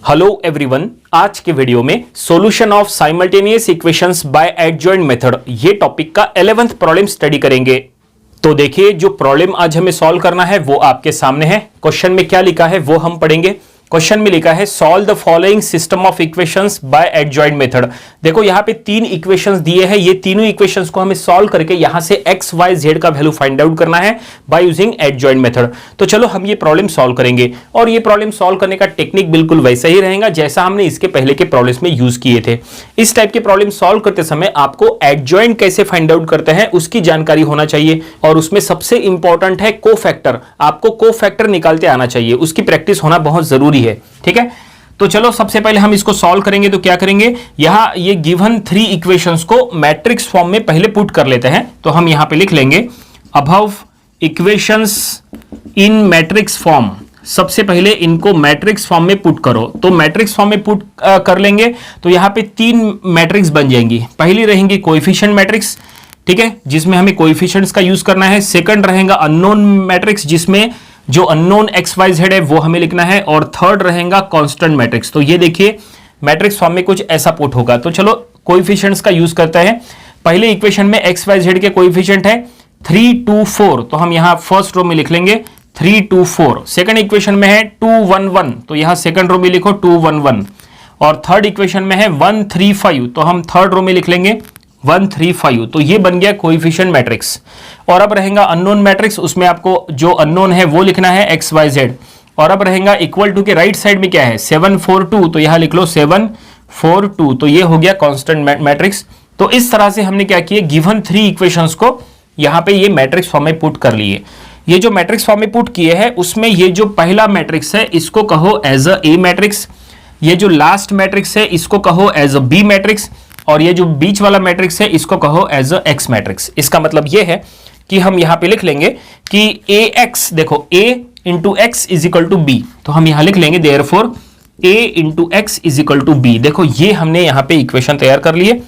Hello everyone, आज के video में solution of simultaneous equations bye adjoint method ये टॉपिक का 11th प्रॉब्लम स्टडी करेंगे। तो देखिए, जो प्रॉब्लम आज हमें सॉल्व करना है वो आपके सामने है। क्वेश्चन में क्या लिखा है वो हम पढ़ेंगे। क्वेश्चन में लिखा है solve the following system of equations bye adjoint method. देखो यहाँ पे तीन इक्वेशंस दिए हैं, ये तीनों इक्वेशंस को हमें सॉल्व करके यहां से एक्स वाई जेड का वैल्यू फाइंड आउट करना है बाय यूजिंग एडजॉइंट मेथड। तो चलो हम ये प्रॉब्लम सॉल्व करेंगे और ये प्रॉब्लम सॉल्व करने का टेक्निक बिल्कुल वैसा ही रहेगा जैसा हमने इसके पहले के प्रॉब्लम्स में यूज किए थे। इस टाइप के प्रॉब्लम सॉल्व करते समय आपको एडजॉइंट कैसे फाइंड आउट करते हैं उसकी जानकारी होना चाहिए, और उसमें सबसे इंपॉर्टेंट है कोफैक्टर। आपको कोफैक्टर निकालते आना चाहिए, उसकी प्रैक्टिस होना बहुत जरूरी है। ठीक है, तो चलो सबसे पहले हम इसको सॉल्व करेंगे। तो क्या करेंगे, यहां ये गिवन थ्री इक्वेशंस को मैट्रिक्स फॉर्म में पहले पुट कर लेते हैं। तो हम यहां पे लिख लेंगे अबव इक्वेशंस इन मैट्रिक्स फॉर्म। सबसे पहले इनको मैट्रिक्स फॉर्म में पुट करो। तो मैट्रिक्स फॉर्म में पुट कर लेंगे तो यहां पे तीन मैट्रिक्स बन जाएंगी। पहली रहेंगी कोएफिशिएंट मैट्रिक्स, ठीक है, जिसमें हमें कोएफिशिएंट्स का यूज करना है। सेकंड रहेगा अननोन मैट्रिक्स, जिसमें जो अननोन एक्स वाई जेड है वो हमें लिखना है। और थर्ड रहेगा कांस्टेंट मैट्रिक्स। तो ये देखिए मैट्रिक्स फॉर्म में कुछ ऐसा पुट होगा। तो चलो कोएफिशिएंट्स का यूज करते हैं। पहले इक्वेशन में एक्स वाई जेड के कोएफिशिएंट है 3, 2, 4, तो हम यहां फर्स्ट रो में लिख लेंगे 3, 2, 4। सेकंड इक्वेशन में है 2, 1, 1, तो यहां सेकंड रो में लिखो 2, 1, 1। और थर्ड इक्वेशन में है 1, 3, 5, तो हम थर्ड रो में लिख लेंगे 1, 3, 5। तो ये बन गया कोएफिशिएंट मैट्रिक्स। और अब रहेगा अननोन मैट्रिक्स, उसमें आपको जो अननोन है वो लिखना है एक्स वाई जेड। और अब रहेगा इक्वल टू के राइट साइड में क्या है 7, 4, 2, तो यहां लिख लो 7, 4, 2। तो ये हो गया कांस्टेंट मैट्रिक्स। तो इस तरह से हमने क्या किया, गिवन थ्री इक्वेशंस को यहां पे ये मैट्रिक्स फॉर्म में पुट कर लिए। ये जो मैट्रिक्स फॉर्म में पुट किए हैं उसमें ये जो पहला मैट्रिक्स है इसको कहो एज अ ए मैट्रिक्स, ये जो लास्ट मैट्रिक्स है इसको कहो एज अ बी मैट्रिक्स, और ये जो बीच वाला मैट्रिक्स है इसको कहो एज अ एक्स मैट्रिक्स। इसका मतलब ये है कि हम यहां पे लिख लेंगे कि ए एक्स, देखो a into X is equal to B. तो हम यहां लिख लेंगे therefore a into X is equal to B. देखो ये हमने यहां पे इक्वेशन तैयार कर लिए।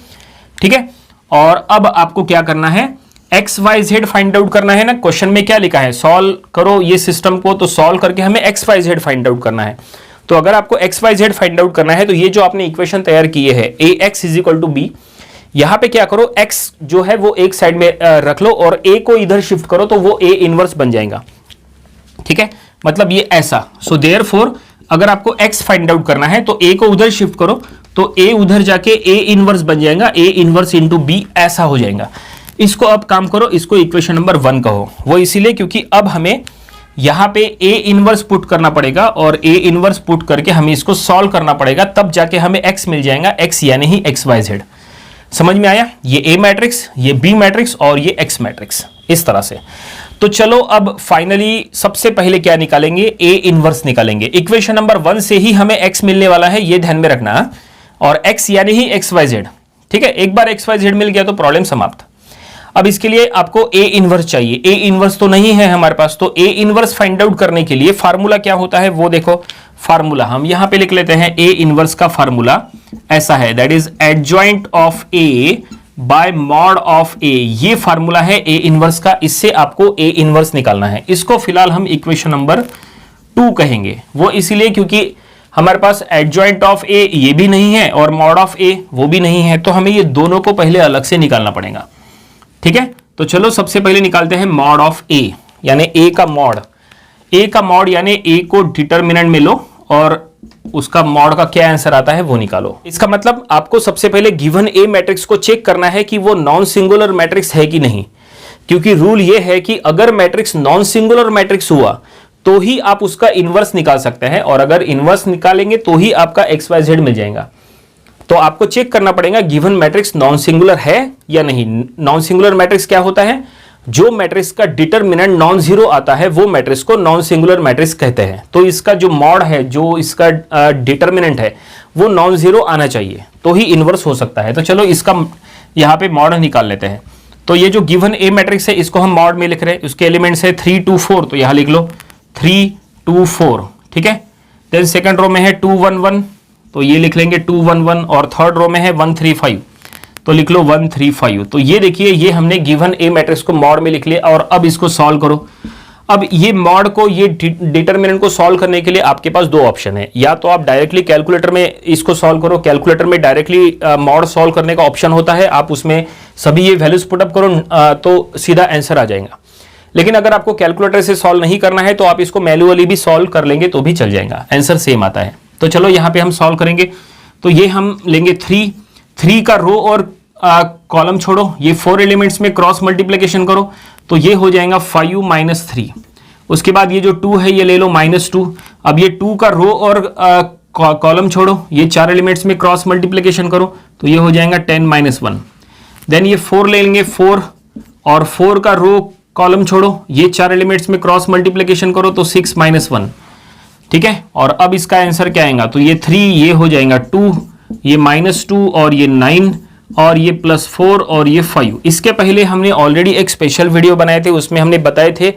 ठीक है, और अब आपको क्या करना है, X Y Z find out करना है ना। क्वेश्चन में क्या लिखा है, सॉल्व करो ये सिस्टम को, तो सॉल्व करके हमें X Y Z find out करना है। तो अगर आपको X Y Z find out करना है तो ये जो आपने इक्वेशन तैयार किए है A X is equal to B, यहां पे क्या करो, x जो है वो एक साइड में रख लो और a को इधर शिफ्ट करो तो वो a इनवर्स बन जाएगा। ठीक है, मतलब ये ऐसा। सो देयरफॉर अगर आपको x फाइंड आउट करना है तो a को उधर शिफ्ट करो तो a उधर जाके a इनवर्स बन जाएगा, a इनवर्स इंटू बी ऐसा हो जाएगा। इसको अब काम करो, इसको इक्वेशन नंबर 1 कहो। वो इसीलिए क्योंकि अब हमें यहां पे a इनवर्स पुट करना पड़ेगा और a इनवर्स पुट करके हमें इसको सॉल्व करना पड़ेगा, तब जाके हमें x मिल जाएगा, x यानी ही एक्स वाई जेड। समझ में आया, ये A मैट्रिक्स, ये B मैट्रिक्स और ये X मैट्रिक्स, इस तरह से। तो चलो अब फाइनली सबसे पहले क्या निकालेंगे, A इनवर्स निकालेंगे। इक्वेशन नंबर 1 से ही हमें X मिलने वाला है, ये ध्यान में रखना। और X यानी ही एक्स वाई जेड। ठीक है, एक बार एक्स वाई जेड मिल गया तो प्रॉब्लम समाप्त। अब इसके लिए आपको A इनवर्स चाहिए। A इनवर्स तो नहीं है हमारे पास, तो A इनवर्स फाइंड आउट करने के लिए फार्मूला क्या होता है वो देखो। फार्मूला हम यहां पे लिख लेते हैं, A इनवर्स का फार्मूला ऐसा है, that is adjoint of A bye mod of A। ये फार्मूला है A इनवर्स का, इससे आपको A इनवर्स निकालना है। इसको फिलहाल हम इक्वेशन नंबर 2 कहेंगे। वो इसीलिए क्योंकि हमारे पास एडजॉइंट ऑफ A ये भी नहीं है और मॉड ऑफ A वो भी नहीं है, तो हमें ये दोनों को पहले अलग से निकालना पड़ेगा। ठीक है, तो चलो सबसे पहले निकालते हैं मॉड ऑफ A, यानी A का मॉड। A का मॉड यानी A को डिटर्मिनेंट में लो और उसका मॉड का क्या आंसर आता है वो निकालो। इसका मतलब आपको सबसे पहले गिवन A मैट्रिक्स को चेक करना है कि वो नॉन सिंगुलर मैट्रिक्स है कि नहीं, क्योंकि रूल ये है कि अगर मैट्रिक्स नॉन सिंगुलर मैट्रिक्स हुआ तो ही आप उसका इनवर्स निकाल सकते हैं, और अगर इनवर्स निकालेंगे तो ही आपका एक्स वाई जेड मिल जाएगा। तो आपको चेक करना पड़ेगा गिवन मैट्रिक्स नॉन सिंगुलर है या नहीं। नॉन सिंगुलर मैट्रिक्स क्या होता है, जो मैट्रिक्स का डिटरमिनेंट नॉन जीरो आता है वो मैट्रिक्स को नॉन सिंगुलर मैट्रिक्स कहते हैं। तो इसका जो मॉड है, जो इसका डिटरमिनेंट है वो नॉन जीरो आना चाहिए तो ही इनवर्स हो सकता है। तो चलो इसका यहां पे मॉड निकाल लेते हैं। तो ये जो गिवन A मैट्रिक्स है इसको हम मॉड में लिख रहे हैं, उसके एलिमेंट्स है 3, 2, 4, तो यहां लिख लो 3, 2, 4। ठीक है, देन सेकंड रो में है 2, 1, 1, तो ये लिख लेंगे 2, 1, 1। और थर्ड रो में है 1, 3, 5, तो लिख लो 1, 3, 5। तो ये देखिए, ये हमने गिवन A मैट्रिक्स को मॉड में लिख लिया। और अब इसको सॉल्व करो। अब ये मॉड को, ये डिटरमिनेंट को सॉल्व करने के लिए आपके पास दो ऑप्शन है। या तो आप डायरेक्टली कैलकुलेटर में इसको सॉल्व करो, कैलकुलेटर में डायरेक्टली मॉड सॉल्व करने का ऑप्शन होता है, आप उसमें सभी ये वैल्यूज पुटअप करो तो सीधा आंसर आ जाएगा। लेकिन अगर आपको कैलकुलेटर से सॉल्व नहीं करना है तो आप इसको मैन्युअली भी सॉल्व कर लेंगे तो भी चल जाएगा, आंसर सेम आता है। तो चलो यहां पे हम सॉल्व करेंगे। तो ये हम लेंगे 3 का रो और कॉलम छोड़ो, ये 4 एलिमेंट्स में क्रॉस मल्टीप्लिकेशन करो तो ये हो जाएगा 5 माइनस 3। उसके बाद ये जो 2 है ये ले लो -2। अब ये 2 का रो और कॉलम छोड़ो, ये 4 एलिमेंट्स में क्रॉस मल्टीप्लिकेशन करो तो ये हो जाएगा 10 माइनस 1। देन ये 4 ले लेंगे, 4 और 4 का रो कॉलम छोड़ो, ये 4 एलिमेंट्स में क्रॉस मल्टीप्लिकेशन करो तो 6 माइनस 1। ठीक है, और अब इसका आंसर क्या आएगा, तो ये 3, ये हो जाएगा 2, ये -2 और ये 9 और ये +4 और ये 5। इसके पहले हमने ऑलरेडी एक स्पेशल वीडियो बनाए थे, उसमें हमने बताए थे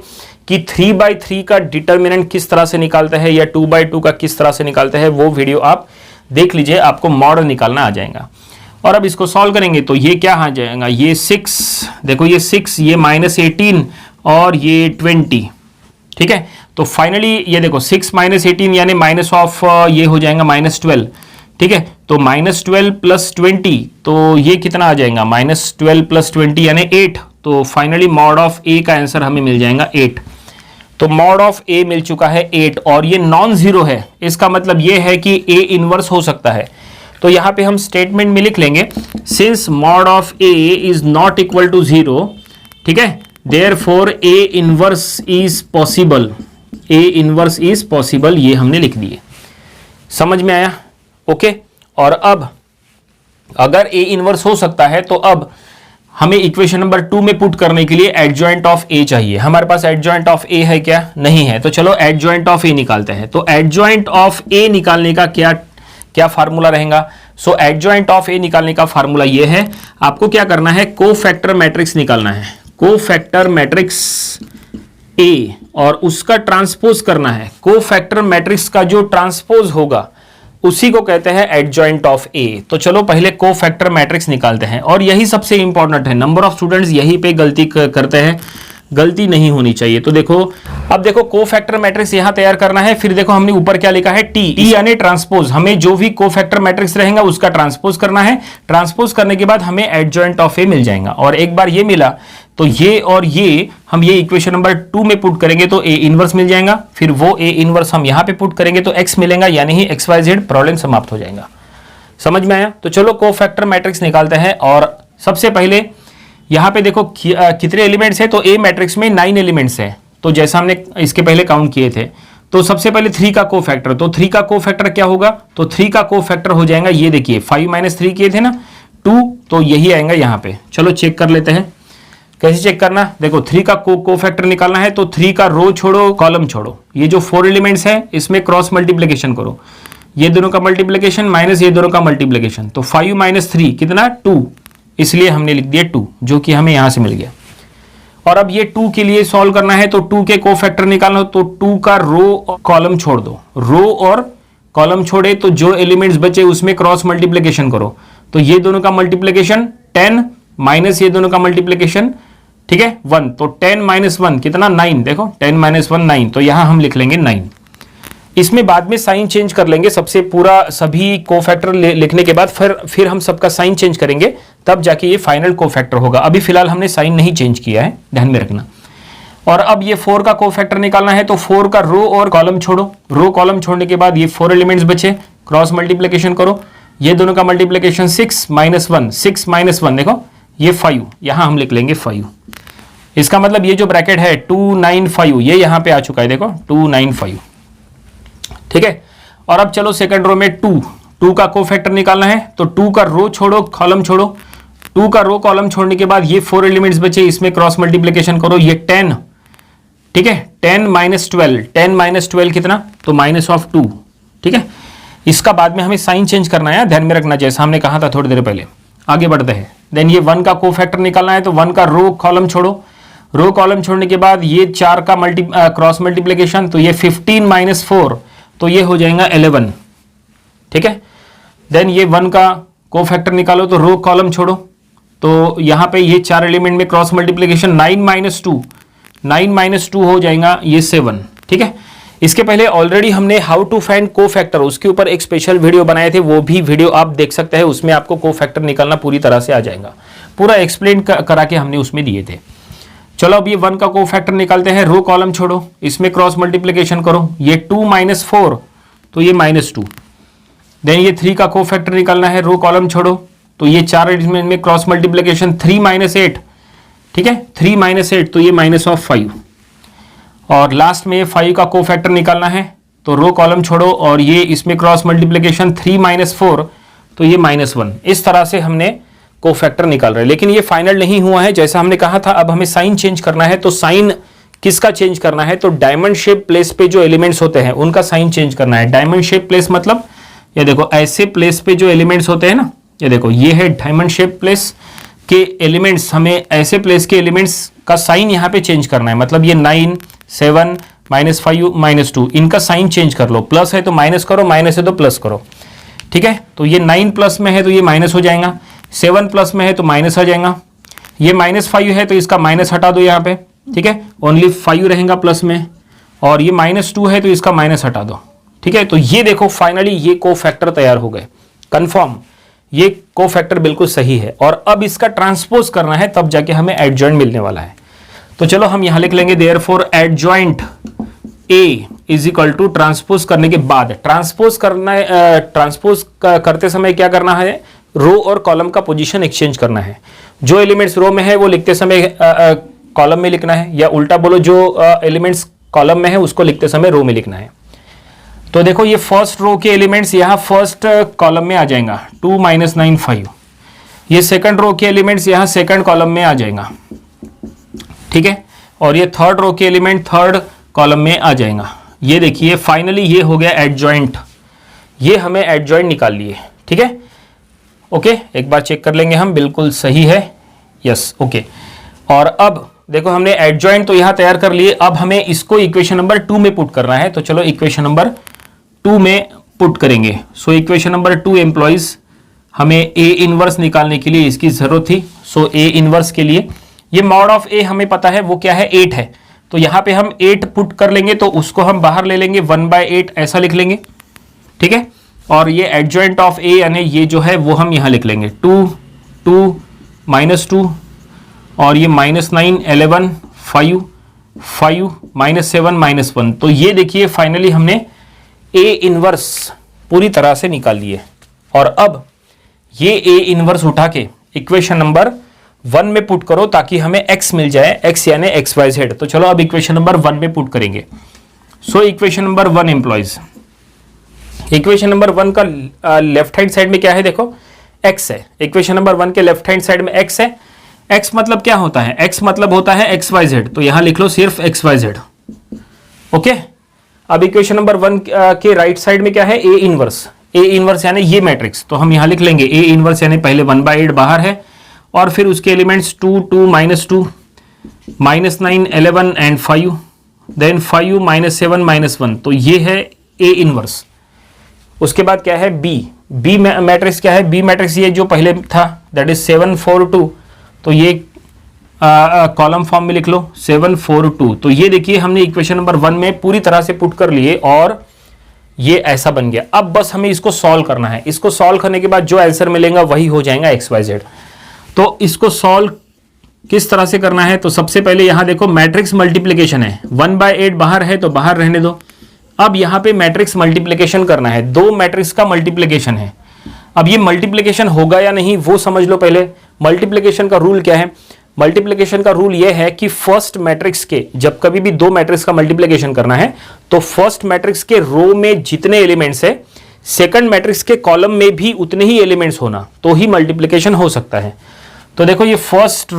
कि 3/3 का डिटरमिनेंट किस तरह से निकालता है या 2/2 का किस तरह से निकालता है। वो वीडियो आप देख लीजिए, आपको मॉड निकालना आ जाएगा। और अब इसको सॉल्व करेंगे तो ये क्या आ जाएगा, ये 6, देखो ये 6, ये -18 और ये 20। ठीक है, तो फाइनली ये देखो 6 - 18 यानी माइनस ऑफ ये हो जाएगा -12। ठीक है, तो -12 + 20 तो ये कितना आ जाएगा, -12 + 20 यानी 8। तो फाइनली मॉड ऑफ ए का आंसर हमें मिल जाएगा 8। तो मॉड ऑफ ए मिल चुका है 8 और ये नॉन जीरो है। इसका मतलब ये है कि ए इनवर्स हो सकता है। तो यहां पे हम स्टेटमेंट में लिख लेंगे, since mod of A is not equal to 0, ठीक है, therefore A inverse is possible. A inverse is possible, ये हमने लिख दिए। समझ में आया? ओके। और अब अगर ए इनवर्स हो सकता है तो अब हमें इक्वेशन नंबर 2 में पुट करने के लिए एडजॉइंट ऑफ ए चाहिए। हमारे पास एडजॉइंट ऑफ ए है क्या? नहीं है। तो चलो एडजॉइंट ऑफ ए निकालते हैं। तो एडजॉइंट ऑफ ए निकालने का क्या फार्मूला रहेगा? सो एडजॉइंट ऑफ ए निकालने का फार्मूला ये है, आपको क्या करना है, कोफैक्टर मैट्रिक्स निकालना है। कोफैक्टर मैट्रिक्स ए और उसका ट्रांसपोज करना है। कोफैक्टर मैट्रिक्स का जो ट्रांसपोज होगा उसी को कहते हैं एडजॉइंट ऑफ ए। तो चलो पहले कोफैक्टर मैट्रिक्स निकालते हैं और यही सबसे इंपॉर्टेंट है। नंबर ऑफ स्टूडेंट्स यहीं पे गलती करते हैं, गलती नहीं होनी चाहिए। तो देखो, अब देखो कोफैक्टर मैट्रिक्स यहां तैयार करना है। फिर देखो हमने ऊपर क्या लिखा है, टी यानी ट्रांसपोज। हमें जो भी कोफैक्टर मैट्रिक्स रहेगा उसका ट्रांसपोज करना है। ट्रांसपोज करने के बाद हमें एडजॉइंट ऑफ ए मिल जाएगा। और एक बार ये मिला तो ये और ये हम ये इक्वेशन नंबर 2 में पुट करेंगे तो ए इनवर्स मिल जाएगा। फिर वो ए इनवर्स हम यहां पे पुट करेंगे तो एक्स मिलेगा, यानी ही XYZ प्रॉब्लम समाप्त हो जाएगा। समझ में आया? तो चलो कोफैक्टर मैट्रिक्स निकालते हैं। और सबसे पहले यहां पे देखो कितने एलिमेंट्स हैं, तो ए मैट्रिक्स में 9 एलिमेंट्स हैं। तो जैसा हमने इसके पहले काउंट किए थे, तो सबसे पहले 3 का कोफैक्टर, तो 3 का कोफैक्टर क्या होगा, तो 3 का कोफैक्टर हो जाएगा, ये देखिए 5 - 3 किए थे ना 2, तो यही आएगा यहां पे। चलो चेक कर लेते हैं, कैसे चेक करना। देखो 3 का कोफैक्टर निकालना है तो 3 का रो छोड़ो कॉलम छोड़ो, ये जो 4 एलिमेंट्स हैं इसमें क्रॉस मल्टीप्लिकेशन करो, ये दोनों का मल्टीप्लिकेशन माइनस ये दोनों का मल्टीप्लिकेशन, तो 5 - 3 कितना 2, इसलिए हमने लिख दिया 2, जो कि हमें यहां से मिल गया। और अब ये 2 के लिए सॉल्व करना है तो 2 के कोफैक्टर निकालना हो तो 2 का रो कॉलम छोड़ दो, रो और कॉलम छोड़े तो जो एलिमेंट्स बचे उसमें क्रॉस मल्टीप्लिकेशन करो, तो ये दोनों का मल्टीप्लिकेशन 10 माइनस ये दोनों का मल्टीप्लिकेशन, ठीक है 1, तो 10 - 1 कितना 9, देखो 10 - 1 9, तो यहां हम लिख लेंगे 9। इसमें बाद में साइन चेंज कर लेंगे, सबसे पूरा सभी कोफैक्टर लिखने के बाद फिर हम सबका साइन चेंज करेंगे, तब जाके ये फाइनल कोफैक्टर होगा। अभी फिलहाल हमने साइन नहीं चेंज किया है, ध्यान में रखना। और अब ये 4 का कोफैक्टर निकालना है तो 4 का रो और कॉलम छोड़ो, रो कॉलम छोड़ने के बाद ये 4 एलिमेंट्स बचे, क्रॉस मल्टीप्लिकेशन करो, ये दोनों का मल्टीप्लिकेशन 6 - 1, 6 - 1 देखो ये 5, यहां हम लिख लेंगे 5। इसका मतलब ये जो ब्रैकेट है 295 ये यहां पे आ चुका है, देखो 295, ठीक है। और अब चलो सेकंड रो में 2 का कोफैक्टर निकालना है तो 2 का रो छोड़ो कॉलम छोड़ो, 2 का रो कॉलम छोड़ने के बाद ये 4 एलिमेंट्स बचे, इसमें क्रॉस मल्टीप्लिकेशन करो, ये 10, ठीक है 10 - 12, 10 - 12 कितना, तो -2, ठीक है। इसका बाद में हमें साइन चेंज करना है, ध्यान में रखना, जैसा हमने कहा था थोड़ी देर पहले। आगे बढ़ते हैं। देन ये 1 का कोफैक्टर निकालना है तो 1 का रो कॉलम छोड़ो, रो कॉलम छोड़ने के बाद ये 4 का क्रॉस मल्टीप्लिकेशन, तो ये 15 - 4, तो ये हो जाएगा 11, ठीक है। देन ये 1 का कोफैक्टर निकालो तो रो कॉलम छोड़ो, तो यहां पे ये 4 एलिमेंट में क्रॉस मल्टीप्लिकेशन 9 - 2, 9 माइनस 2 हो जाएगा ये 7, ठीक है। इसके पहले ऑलरेडी हमने हाउ टू फाइंड कोफैक्टर, उसके ऊपर एक स्पेशल वीडियो बनाए थे, वो भी वीडियो आप देख सकते हैं, उसमें आपको कोफैक्टर निकालना पूरी तरह से आ जाएगा, पूरा एक्सप्लेन करा के हमने उसमें दिए थे। चलो अब ये 1 का कोफैक्टर निकालते हैं, रो कॉलम छोड़ो, इसमें क्रॉस मल्टीप्लीकेशन करो, ये 2 माइनस 4 तो ये -2, देन ये 3 का कोफैक्टर निकालना है, रो कॉलम छोड़ो, तो ये 4 एलिमेंट में क्रॉस मल्टीप्लीकेशन 3 माइनस 8, ठीक है, 3 माइनस 8 तो ये -5, और लास्ट में 5 का कोफैक्टर निकालना है, तो रो कॉलम छोड़ो और ये इसमें क्रॉस मल्टीप्लीकेशन 3 माइनस 4 तो ये -1। इस तरह से हमने कोफैक्टर निकाल रहे हैं, लेकिन ये फाइनल नहीं हुआ है, जैसा हमने कहा था अब हमें साइन चेंज करना है। तो साइन किसका चेंज करना है, तो डायमंड शेप प्लेस पे जो एलिमेंट्स होते हैं उनका साइन चेंज करना है। डायमंड शेप प्लेस मतलब ये देखो ऐसे प्लेस पे जो एलिमेंट्स होते हैं ना, ये देखो ये है डायमंड शेप प्लेस के एलिमेंट्स, हमें ऐसे प्लेस के एलिमेंट्स का साइन यहाँ पे चेंज करना है। मतलब ये 9, 7, -5, -2 इनका साइन चेंज कर लो, प्लस है तो माइनस करो, माइनस है तो प्लस करो, ठीक है। तो ये 9 प्लस में है तो ये माइनस हो जाएगा, 7 प्लस में है तो माइनस आ जाएगा, ये -5 है तो इसका माइनस हटा दो यहाँ पे, ठीक है, ओनली 5 रहेगा प्लस में, और ये -2 है तो इसका माइनस हटा दो, ठीक है। तो ये देखो फाइनली ये कोफैक्टर तैयार हो गए, कंफर्म ये कोफैक्टर बिल्कुल सही है। और अब इसका ट्रांसपोज करना है, तब जाके हमें एडजॉइंट मिलने वाला है। तो चलो हम यहां लिख लेंगे therefore adjoint A is equal to, transpose करने के बाद ट्रांसपोज करना है, ट्रांसपोज करते समय क्या करना है, रो और कॉलम का पोजीशन एक्सचेंज करना है। जो एलिमेंट्स रो में है वो लिखते समय कॉलम में लिखना है, या उल्टा बोलो जो एलिमेंट्स कॉलम में है उसको लिखते समय रो में लिखना है। तो देखो ये फर्स्ट रो के एलिमेंट्स यहाँ फर्स्ट कॉलम में आ जाएगा 2 - 9 5, ये सेकंड रो के एलिमेंट्स यहाँ सेकंड कॉलम में आ जाएगा, ठीक है, और ये थर्ड रो के एलिमेंट थर्ड कॉलम में आ जाएगा। ये देखिए फाइनली ये हो गया एडजॉइंट, ये हमें एडजॉइंट निकाल लिए, ठीक है। ओके, एक बार चेक कर लेंगे हम, बिल्कुल सही है, यस, ओके। और अब देखो हमने एडजॉइंट तो यहाँ तैयार कर लिए, अब हमें इसको इक्वेशन नंबर 2 में पुट करना है। तो चलो इक्वेशन नंबर 2 में पुट करेंगे। सो इक्वेशन नंबर 2 एम्प्लॉइज, हमें ए इनवर्स निकालने के लिए इसकी जरूरत थी। सो ए इनवर्स के लिए ये मॉड ऑफ ए हमें पता है वो क्या है, 8 है, तो यहाँ पे हम 8 पुट कर लेंगे, तो उसको हम बाहर ले लेंगे, 1/8 ऐसा लिख लेंगे, ठीक है। और ये एडजॉइंट ऑफ ए यानी ये जो है वो हम यहाँ लिख लेंगे 2, 2, -2, और ये -9, 11, 5, 5, -7, -1। तो ये देखिए फाइनली हमने ए इनवर्स पूरी तरह से निकाल लिए। और अब ये ए इनवर्स उठा के इक्वेशन नंबर 1 में पुट करो ताकि हमें x मिल जाए, x यानी XYZ। तो चलो अब इक्वेशन नंबर 1 में पुट करेंगे। So equation number 1 employees, equation number 1 का लेफ्ट हैंड साइड में क्या है, देखो x है। इक्वेशन नंबर 1 के लेफ्ट हैंड साइड में x है। x मतलब क्या होता है, x मतलब होता है XYZ, तो यहां लिख लो सिर्फ XYZ, ओके। अब इक्वेशन नंबर 1 के राइट साइड में क्या है, ए इनवर्स, ए इनवर्स यानी ये मैट्रिक्स, तो हम यहां लिख लेंगे ए इनवर्स यानी पहले 1/8 बाहर है, और फिर उसके एलिमेंट्स 2, 2, -2, -9, 11 एंड 5, देन 5, -7, -1, तो ये है ए इनवर्स। उसके बाद क्या है बी मैट्रिक्स क्या है, बी मैट्रिक्स ये जो पहले था दैट इज 7, 4, 2, तो ये कॉलम फॉर्म में लिख लो 7, 4, 2। तो ये देखिए हमने इक्वेशन नंबर 1 में पूरी तरह से पुट कर लिए और ये ऐसा बन गया। अब बस हमें इसको सॉल्व करना है। इसको सॉल्व करने के बाद जो आंसर मिलेगा वही हो जाएगा XYZ। तो इसको सॉल्व किस तरह से करना है, तो सबसे पहले यहां देखो मैट्रिक्स मल्टीप्लीकेशन है, 1/8 बाहर है तो बाहर रहने दो। अब यहां पे मैट्रिक्स मल्टीप्लीकेशन करना है, दो मैट्रिक्स का मल्टीप्लीकेशन है। अब ये मल्टीप्लीकेशन होगा या नहीं वो समझ लो पहले। मल्टीप्लीकेशन का रूल क्या है, मल्टीप्लीकेशन का रूल ये है कि फर्स्ट मैट्रिक्स के, जब कभी भी दो मैट्रिक्स का मल्टीप्लीकेशन करना है तो फर्स्ट मैट्रिक्स के रो में जितने एलिमेंट्स है सेकंड मैट्रिक्स के कॉलम में भी उतने ही एलिमेंट्स होना, तो ही मल्टीप्लीकेशन हो सकता है। तो देखो ये फर्स्ट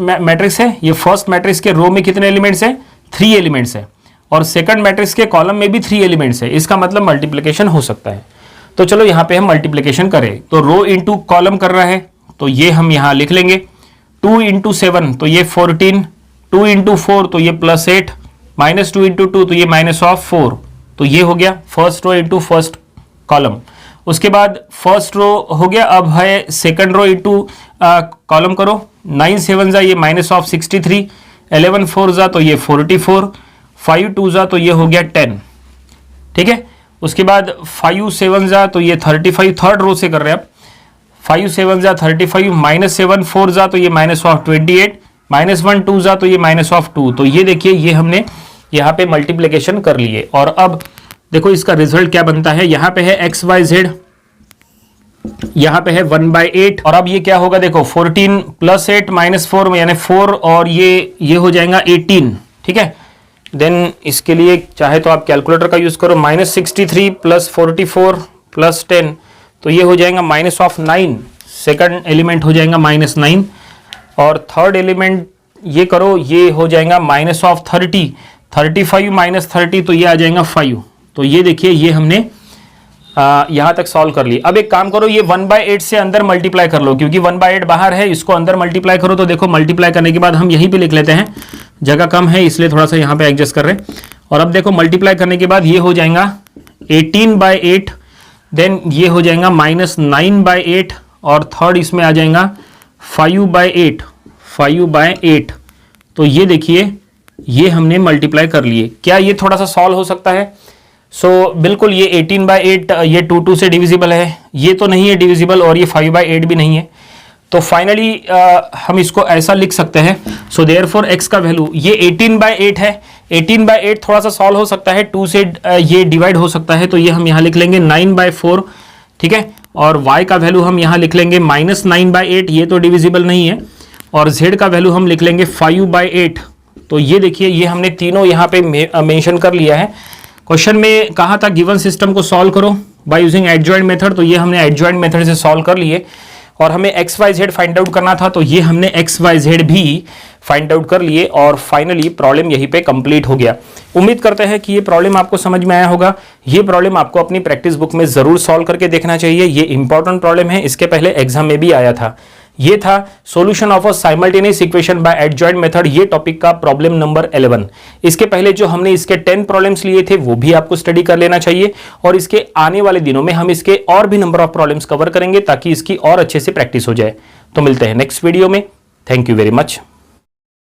मैट्रिक्स है, ये फर्स्ट मैट्रिक्स के रो में कितने एलिमेंट्स है, 3 एलिमेंट्स है, और सेकंड मैट्रिक्स के कॉलम में भी 3 एलिमेंट्स है, इसका मतलब मल्टीप्लीकेशन हो सकता है। तो चलो यहाँ पे हम मल्टीप्लीकेशन करें, तो रो इंटू कॉलम कर रहा है, तो ये हम यहाँ लिख लेंगे 2 × 7 तो ये 14, 2 × 4 तो ये +8, -2 × 2 तो ये -4, तो ये हो गया first row into first column. उसके बाद फर्स्ट रो हो गया, अब है सेकंड रो इंटू कॉलम करो, 9 7 ये -63 11 4 जा तो ये 44, 5 2 जा तो ये हो गया 10, ठीक है। उसके बाद 5 7 जा तो ये 35, थर्ड रो से कर रहे हैं आप। 5 7 जा 35, -7 4 जा तो ये -28, -1 2 जा तो ये -2। तो ये देखिए ये हमने यहाँ पे मल्टीप्लिकेशन कर लिए। और अब देखो इसका रिजल्ट क्या बनता है। यहाँ पे है एक्स वाई जेड, यहाँ पे है 1/8। और अब ये क्या होगा देखो 14 + 8 -4 यानी 4 और ये हो जाएगा 18, ठीक है। देन इसके लिए चाहे तो आप कैलकुलेटर का यूज करो। -63 + 44 + 10 तो ये हो जाएगा -9। सेकंड एलिमेंट हो जाएगा -9 और थर्ड एलिमेंट ये करो, ये हो जाएगा -30, 35 - 30 तो ये आ जाएगा 5। तो ये देखिए ये हमने यहां तक सॉल्व कर ली। अब एक काम करो, ये 1/8 से अंदर मल्टीप्लाई कर लो, क्योंकि 1/8 बाहर है, इसको अंदर मल्टीप्लाई करो। तो देखो मल्टीप्लाई करने के बाद हम यहीं पे लिख लेते हैं, जगह कम है इसलिए थोड़ा सा यहाँ पे एडजस्ट कर रहे हैं। और अब देखो मल्टीप्लाई करने के बाद ये हो जाएगा 18/8, देन ये हो जाएगा -9/8 और थर्ड इसमें आ जाएगा 5/8। तो ये देखिए ये हमने मल्टीप्लाई कर लिए। क्या ये थोड़ा सा सॉल्व हो सकता है? बिल्कुल ये 18/8 ये 2 से डिविजिबल है, ये तो नहीं है डिविजिबल, और ये 5/8 भी नहीं है। तो फाइनली हम इसको ऐसा लिख सकते हैं। सो देयरफॉर x का वैल्यू ये 18/8 है। 18/8 थोड़ा सा सॉल्व हो सकता है, 2 से ये डिवाइड हो सकता है, तो ये हम यहाँ लिख लेंगे 9/4, ठीक है। और y का वैल्यू हम यहाँ लिख लेंगे -9/8, ये तो डिविजिबल नहीं है। और z का वैल्यू हम लिख लेंगे 5/8। तो ये देखिए ये हमने तीनों यहाँ पे मेंशन कर लिया है। क्वेश्चन में कहा था गिवन सिस्टम को सॉल्व करो बाय यूजिंग एडजॉइंट मेथड, तो ये हमने एडजॉइंट मेथड से सॉल्व कर लिए। और हमें X Y Z find out करना था, तो ये हमने एक्स वाई जेड भी फाइंड आउट कर लिए। और फाइनली प्रॉब्लम यहीं पे कंप्लीट हो गया। उम्मीद करते हैं कि ये प्रॉब्लम आपको समझ में आया होगा। ये प्रॉब्लम आपको अपनी प्रैक्टिस बुक में जरूर सॉल्व करके देखना चाहिए। ये इंपॉर्टेंट प्रॉब्लम है, इसके पहले एग्जाम में भी आया था। ये था solution of a simultaneous equation by adjoint method, ये टॉपिक का प्रॉब्लम नंबर 11। इसके पहले जो हमने इसके 10 प्रॉब्लम्स लिए थे वो भी आपको स्टडी कर लेना चाहिए। और इसके आने वाले दिनों में हम इसके और भी नंबर ऑफ प्रॉब्लम्स कवर करेंगे ताकि इसकी और अच्छे से प्रैक्टिस हो जाए। तो मिलते हैं नेक्स्ट वीडियो में। Thank you very much.